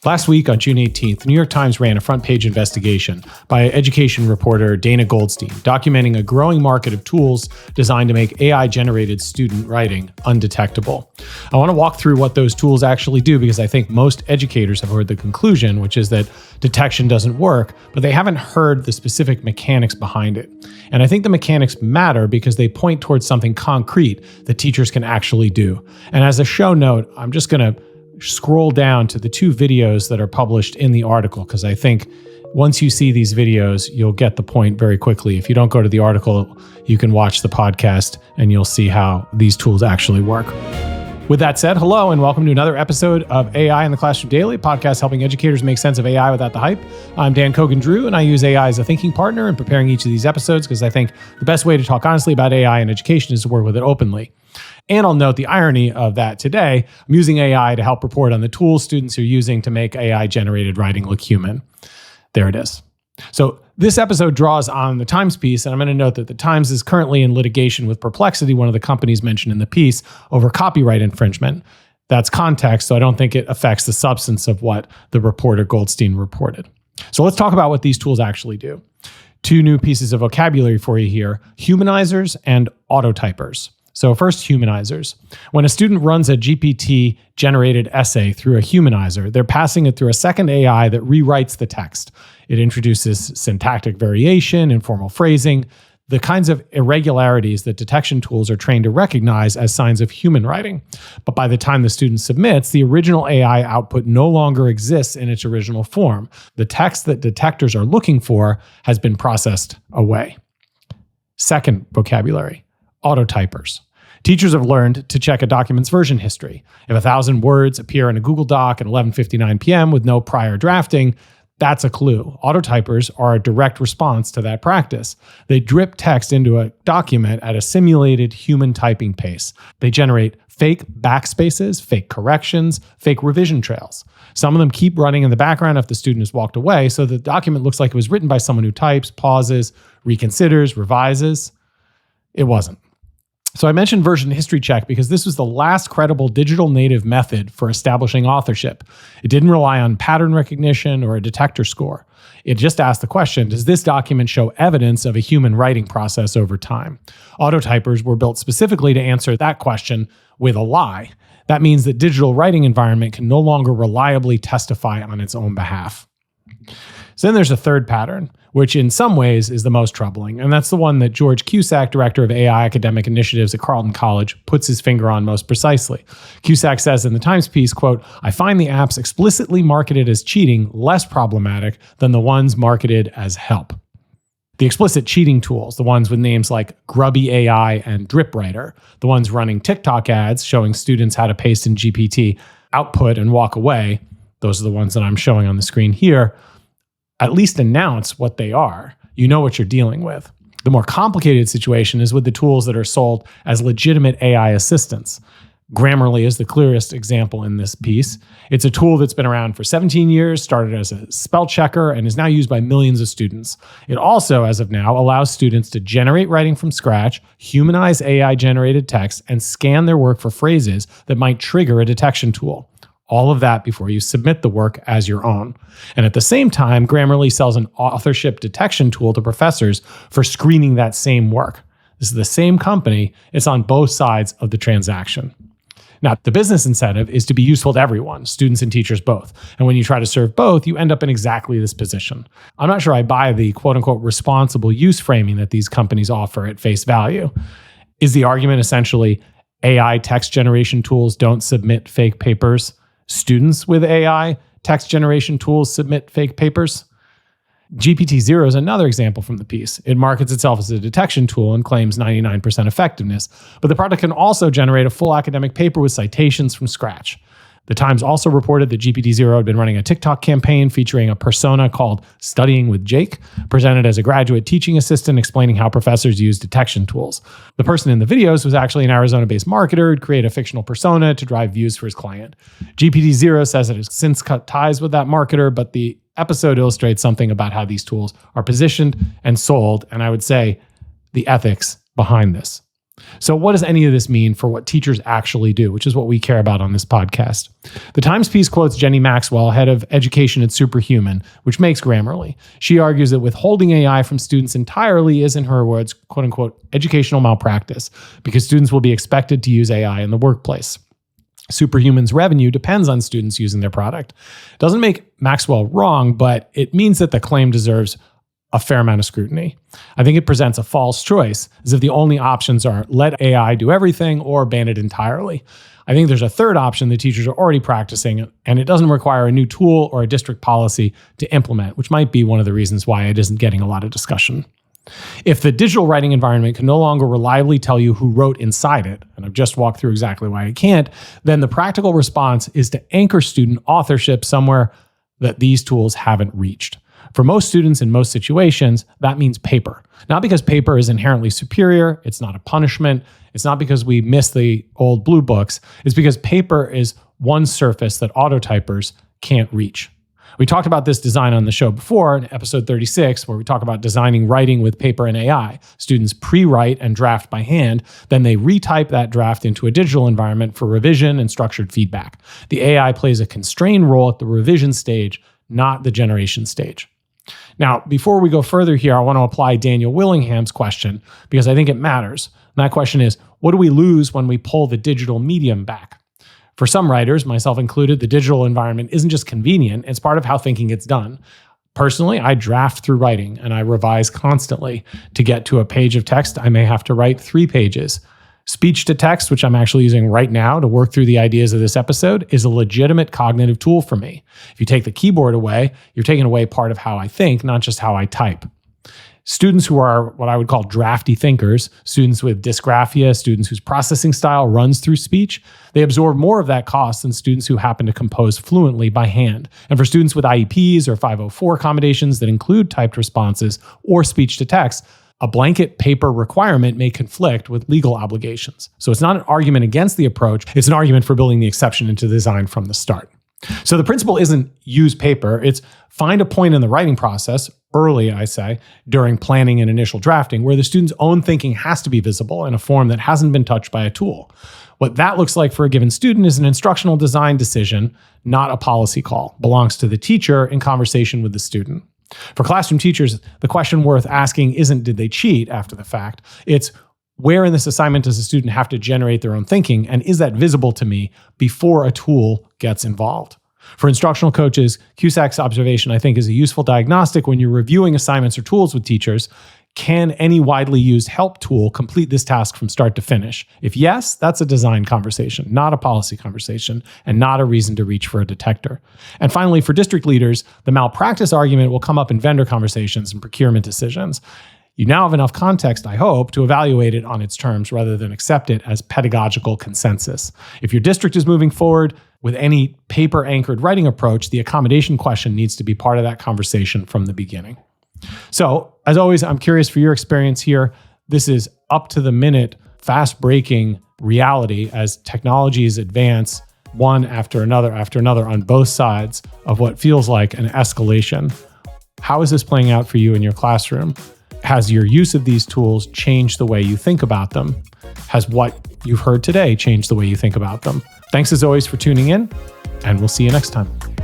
Last week on June 18th, the New York Times ran a front-page investigation by education reporter Dana Goldstein, documenting a growing market of tools designed to make AI-generated student writing undetectable. I want to walk through what those tools actually do because I think most educators have heard the conclusion, which is that detection doesn't work, but they haven't heard the specific mechanics behind it. And I think the mechanics matter because they point towards something concrete that teachers can actually do. And as a show note, I'm just going to scroll down to the two videos that are published in the article, because I think once you see these videos, you'll get the point very quickly. If you don't go to the article, you can watch the podcast and you'll see how these tools actually work. With that said, hello and welcome to another episode of AI in the Classroom Daily, podcast helping educators make sense of AI without the hype. I'm Dan Cogan-Drew, and I use AI as a thinking partner in preparing each of these episodes because I think the best way to talk honestly about AI in education is to work with it openly. And I'll note the irony of that today. I'm using AI to help report on the tools students are using to make AI-generated writing look human. There it is. So this episode draws on the Times piece, and I'm going to note that the Times is currently in litigation with Perplexity, one of the companies mentioned in the piece, over copyright infringement. That's context, so I don't think it affects the substance of what the reporter Goldstein reported. So let's talk about what these tools actually do. Two new pieces of vocabulary for you here: humanizers and autotypers. So first, humanizers. When a student runs a GPT-generated essay through a humanizer, they're passing it through a second AI that rewrites the text. It introduces syntactic variation, informal phrasing, the kinds of irregularities that detection tools are trained to recognize as signs of human writing. But by the time the student submits, the original AI output no longer exists in its original form. The text that detectors are looking for has been processed away. Second vocabulary, autotypers. Teachers have learned to check a document's version history. If 1,000 words appear in a Google Doc at 11:59 p.m. with no prior drafting, that's a clue. Autotypers are a direct response to that practice. They drip text into a document at a simulated human typing pace. They generate fake backspaces, fake corrections, fake revision trails. Some of them keep running in the background if the student has walked away, so the document looks like it was written by someone who types, pauses, reconsiders, revises. It wasn't. So I mentioned version history check because this was the last credible digital native method for establishing authorship. It didn't rely on pattern recognition or a detector score. It just asked the question, does this document show evidence of a human writing process over time? Autotypers were built specifically to answer that question with a lie. That means that digital writing environment can no longer reliably testify on its own behalf. So then there's a third pattern, which in some ways is the most troubling, and that's the one that George Cusack, director of AI academic initiatives at Carleton College, puts his finger on most precisely. Cusack says in the Times piece, quote, "I find the apps explicitly marketed as cheating less problematic than the ones marketed as help." The explicit cheating tools, the ones with names like Grubby AI and DripWriter, the ones running TikTok ads showing students how to paste in GPT, output and walk away, those are the ones that I'm showing on the screen here, at least announce what they are. You know what you're dealing with. The more complicated situation is with the tools that are sold as legitimate AI assistants. Grammarly is the clearest example in this piece. It's a tool that's been around for 17 years, started as a spell checker, and is now used by millions of students. It also, as of now, allows students to generate writing from scratch, humanize AI-generated text, and scan their work for phrases that might trigger a detection tool. All of that before you submit the work as your own. And at the same time, Grammarly sells an authorship detection tool to professors for screening that same work. This is the same company. It's on both sides of the transaction. Now, the business incentive is to be useful to everyone, students and teachers both. And when you try to serve both, you end up in exactly this position. I'm not sure I buy the quote-unquote responsible use framing that these companies offer at face value. Is the argument essentially AI text generation tools don't submit fake papers? Students with AI text generation tools submit fake papers? GPTZero is another example from the piece. It markets itself as a detection tool and claims 99% effectiveness, but the product can also generate a full academic paper with citations from scratch. The Times also reported that GPTZero had been running a TikTok campaign featuring a persona called Studying with Jake, presented as a graduate teaching assistant explaining how professors use detection tools. The person in the videos was actually an Arizona-based marketer who'd create a fictional persona to drive views for his client. GPTZero says it has since cut ties with that marketer, but the episode illustrates something about how these tools are positioned and sold, and I would say the ethics behind this. So what does any of this mean for what teachers actually do, which is what we care about on this podcast? The Times piece quotes Jenny Maxwell, head of education at Superhuman, which makes Grammarly. She argues that withholding AI from students entirely is, in her words, quote unquote, educational malpractice, because students will be expected to use AI in the workplace. Superhuman's revenue depends on students using their product. It doesn't make Maxwell wrong, but it means that the claim deserves a fair amount of scrutiny. I think it presents a false choice, as if the only options are let AI do everything or ban it entirely. I think there's a third option that teachers are already practicing, and it doesn't require a new tool or a district policy to implement, which might be one of the reasons why it isn't getting a lot of discussion. If the digital writing environment can no longer reliably tell you who wrote inside it, and I've just walked through exactly why it can't, then the practical response is to anchor student authorship somewhere that these tools haven't reached. For most students in most situations, that means paper. Not because paper is inherently superior, it's not a punishment, it's not because we miss the old blue books, it's because paper is one surface that autotypers can't reach. We talked about this design on the show before in episode 36, where we talk about designing writing with paper and AI. Students pre-write and draft by hand, then they retype that draft into a digital environment for revision and structured feedback. The AI plays a constrained role at the revision stage, not the generation stage. Now, before we go further here, I want to apply Daniel Willingham's question because I think it matters. And that question is, what do we lose when we pull the digital medium back? For some writers, myself included, the digital environment isn't just convenient, it's part of how thinking gets done. Personally, I draft through writing and I revise constantly. To get to a page of text, I may have to write 3 pages. Speech to text, which I'm actually using right now to work through the ideas of this episode, is a legitimate cognitive tool for me. If you take the keyboard away, you're taking away part of how I think, not just how I type. Students who are what I would call drafty thinkers, students with dysgraphia, students whose processing style runs through speech, they absorb more of that cost than students who happen to compose fluently by hand. And for students with IEPs or 504 accommodations that include typed responses or speech to text, a blanket paper requirement may conflict with legal obligations. So it's not an argument against the approach, it's an argument for building the exception into the design from the start. So the principle isn't use paper, it's find a point in the writing process, early I say, during planning and initial drafting, where the student's own thinking has to be visible in a form that hasn't been touched by a tool. What that looks like for a given student is an instructional design decision, not a policy call. It belongs to the teacher in conversation with the student. For classroom teachers, the question worth asking isn't did they cheat after the fact, it's where in this assignment does a student have to generate their own thinking, and is that visible to me before a tool gets involved? For instructional coaches, Cusack's observation, I think, is a useful diagnostic when you're reviewing assignments or tools with teachers. Can any widely used help tool complete this task from start to finish? If yes, that's a design conversation, not a policy conversation, and not a reason to reach for a detector. And finally, for district leaders, the malpractice argument will come up in vendor conversations and procurement decisions. You now have enough context, I hope, to evaluate it on its terms rather than accept it as pedagogical consensus. If your district is moving forward with any paper-anchored writing approach, the accommodation question needs to be part of that conversation from the beginning. So, as always, I'm curious for your experience here. This is up-to-the-minute, fast-breaking reality as technologies advance one after another on both sides of what feels like an escalation. How is this playing out for you in your classroom? Has your use of these tools changed the way you think about them? Has what you've heard today changed the way you think about them? Thanks as always for tuning in, and we'll see you next time.